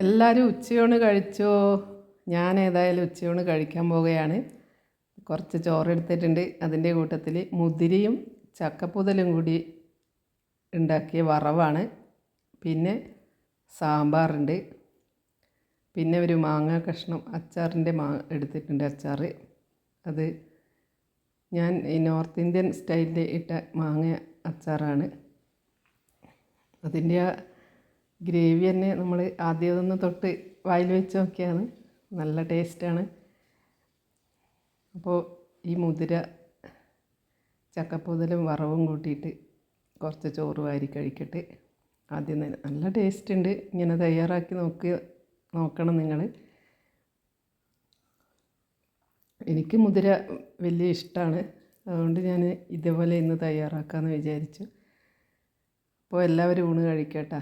എല്ലാവരും ഉച്ചയൂണ് കഴിച്ചോ? ഞാൻ ഏതായാലും ഉച്ചയൂണ് കഴിക്കാൻ പോവുകയാണ്. കുറച്ച് ചോറെടുത്തിട്ടുണ്ട്. അതിൻ്റെ കൂട്ടത്തിൽ മുതിരയും ചക്കപ്പുതലും കൂടി ഉണ്ടാക്കിയ വറവാണ്. പിന്നെ സാമ്പാറുണ്ട്. പിന്നെ ഒരു മാങ്ങ കഷ്ണം അച്ചാറിൻ്റെ എടുത്തിട്ടുണ്ട്. അച്ചാർ അത് ഞാൻ ഈ നോർത്ത് ഇന്ത്യൻ സ്റ്റൈലിൽ ഇട്ട മാങ്ങ അച്ചാറാണ്. അതിൻ്റെ ആ ഗ്രേവി തന്നെ നമ്മൾ ആദ്യം ഒന്ന് തൊട്ട് വായിൽ വെച്ച് നോക്കിയാണ് നല്ല ടേസ്റ്റാണ്. അപ്പോൾ ഈ മുതിര ചക്കപ്പുതലും വറവും കൂട്ടിയിട്ട് കുറച്ച് ചോറ് വാരി കഴിക്കട്ടെ. ആദ്യം തന്നെ നല്ല ടേസ്റ്റ് ഉണ്ട്. ഇങ്ങനെ തയ്യാറാക്കി നോക്കണം നിങ്ങൾ. എനിക്ക് മുതിര വലിയ ഇഷ്ടമാണ്. അതുകൊണ്ട് ഞാൻ ഇതേപോലെ ഇന്ന് തയ്യാറാക്കാമെന്ന് വിചാരിച്ചു. അപ്പോൾ എല്ലാവരും ഊണ് കഴിക്കട്ടെ.